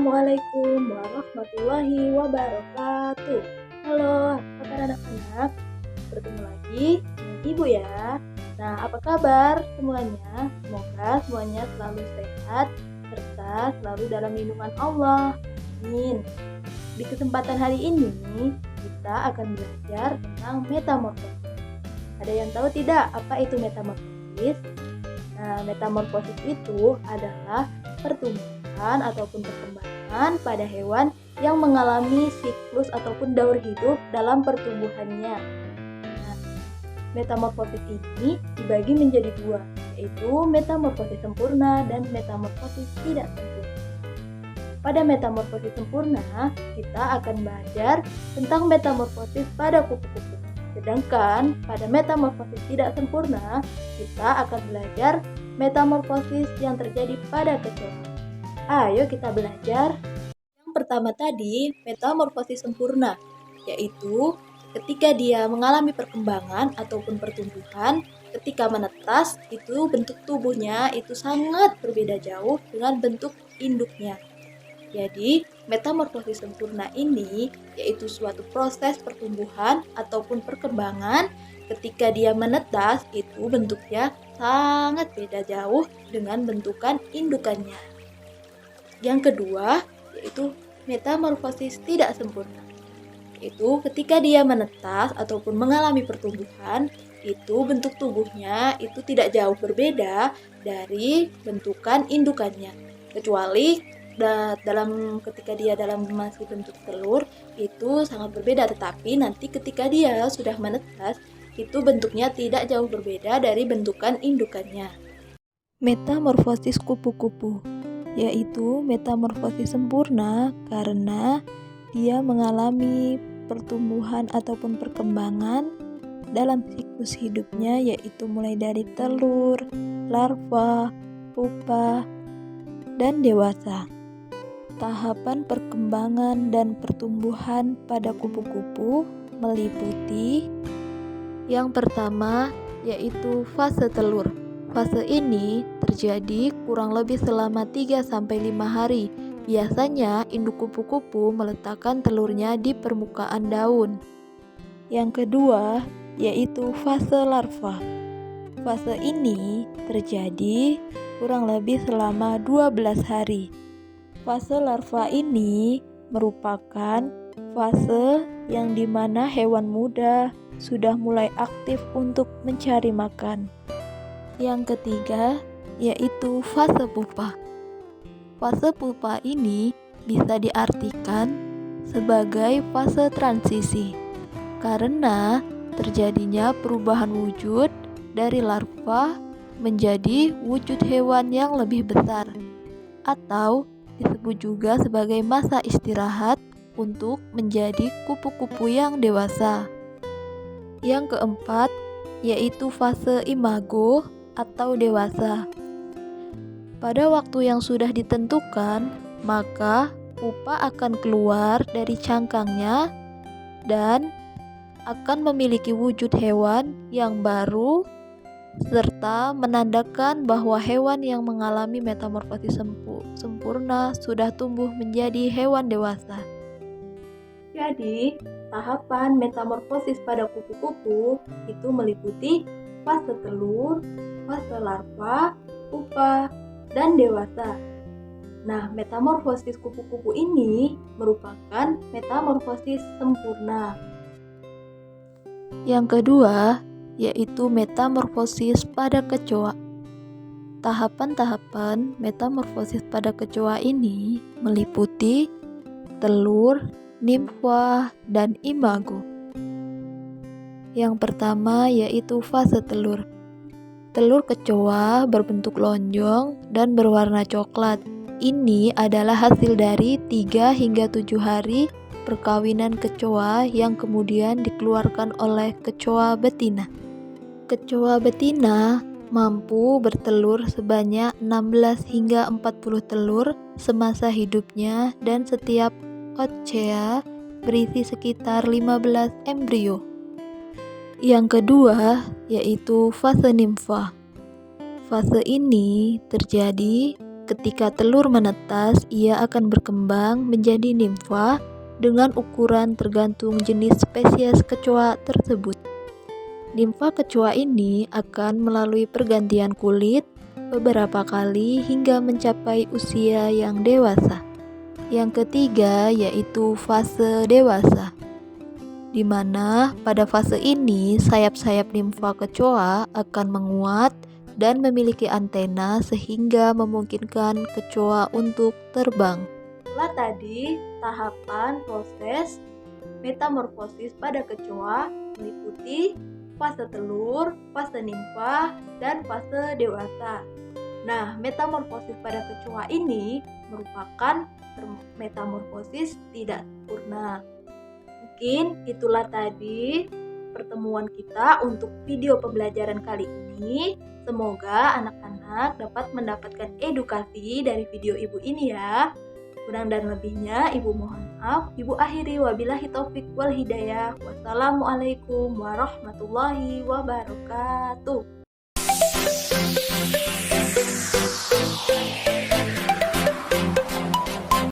Assalamualaikum warahmatullahi wabarakatuh. Halo, apa kabar anak-anak? Bertemu lagi dengan Ibu ya. Nah, apa kabar semuanya? Semoga semuanya selalu sehat serta selalu dalam lindungan Allah. Amin. Di kesempatan hari ini, kita akan belajar tentang metamorfosis. Ada yang tahu tidak apa itu metamorfosis? Nah, metamorfosis itu adalah pertumbuhan ataupun perkembangan pada hewan yang mengalami siklus ataupun daur hidup dalam pertumbuhannya. Nah, metamorfosis ini dibagi menjadi dua, yaitu metamorfosis sempurna dan metamorfosis tidak sempurna. Pada metamorfosis sempurna, kita akan belajar tentang metamorfosis pada kupu-kupu. Sedangkan pada metamorfosis tidak sempurna, kita akan belajar metamorfosis yang terjadi pada kecoa. Ayo kita belajar. Yang pertama tadi, metamorfosis sempurna, yaitu ketika dia mengalami perkembangan ataupun pertumbuhan, ketika menetas, itu bentuk tubuhnya itu sangat berbeda jauh dengan bentuk induknya. Jadi, metamorfosis sempurna ini yaitu suatu proses pertumbuhan ataupun perkembangan ketika dia menetas itu bentuknya sangat beda jauh dengan bentukan indukannya. Yang kedua, yaitu metamorfosis tidak sempurna. Yaitu ketika dia menetas ataupun mengalami pertumbuhan, itu bentuk tubuhnya itu tidak jauh berbeda dari bentukan indukannya. Kecuali ketika dia dalam masih bentuk telur itu sangat berbeda, tetapi nanti ketika dia sudah menetas itu bentuknya tidak jauh berbeda dari bentukan indukannya. Metamorfosis kupu-kupu yaitu metamorfosis sempurna karena dia mengalami pertumbuhan ataupun perkembangan dalam siklus hidupnya, yaitu mulai dari telur, larva, pupa, dan dewasa. Tahapan perkembangan dan pertumbuhan pada kupu-kupu meliputi yang pertama yaitu fase telur. Fase ini terjadi kurang lebih selama 3-5 hari. Biasanya induk kupu-kupu meletakkan telurnya di permukaan daun. Yang kedua yaitu fase larva. Fase ini terjadi kurang lebih selama 12 hari. Fase larva ini merupakan fase yang dimana hewan muda sudah mulai aktif untuk mencari makan. Yang ketiga yaitu fase pupa. Fase pupa ini bisa diartikan sebagai fase transisi karena terjadinya perubahan wujud dari larva menjadi wujud hewan yang lebih besar, atau disebut juga sebagai masa istirahat untuk menjadi kupu-kupu yang dewasa. Yang keempat yaitu fase imago atau dewasa. Pada waktu yang sudah ditentukan, maka pupa akan keluar dari cangkangnya dan akan memiliki wujud hewan yang baru serta menandakan bahwa hewan yang mengalami metamorfosis sempurna sudah tumbuh menjadi hewan dewasa. Jadi, tahapan metamorfosis pada kupu-kupu itu meliputi fase telur, fase larva, pupa, dan dewasa. Nah, metamorfosis kupu-kupu ini merupakan metamorfosis sempurna. Yang kedua yaitu metamorfosis pada kecoa. Tahapan-tahapan metamorfosis pada kecoa ini meliputi telur, nimfa, dan imago. Yang pertama yaitu fase telur. Telur kecoa berbentuk lonjong dan berwarna coklat. Ini adalah hasil dari 3 hingga 7 hari perkawinan kecoa yang kemudian dikeluarkan oleh kecoa betina. Kecoa betina mampu bertelur sebanyak 16 hingga 40 telur semasa hidupnya dan setiap oocyte berisi sekitar 15 embrio. Yang kedua yaitu fase nimfa. Fase ini terjadi Ketika telur menetas, ia akan berkembang menjadi nimfa dengan ukuran tergantung jenis spesies kecoa tersebut. Nimfa kecoa ini akan melalui pergantian kulit beberapa kali hingga mencapai usia yang dewasa. Yang ketiga yaitu fase dewasa, di mana pada fase ini sayap-sayap nimfa kecoa akan menguat dan memiliki antena sehingga memungkinkan kecoa untuk terbang. Itulah tadi tahapan proses metamorfosis pada kecoa meliputi fase telur, fase nimfa, dan fase dewasa. Nah, metamorfosis pada kecoa ini merupakan metamorfosis tidak sempurna. Mungkin itulah tadi pertemuan kita untuk video pembelajaran kali ini. Semoga anak-anak dapat mendapatkan edukasi dari video ibu ini ya. Kurang dan lebihnya ibu mohon maaf. Ibu akhiri wabillahi taufik wal hidayah. Wassalamualaikum warahmatullahi wabarakatuh.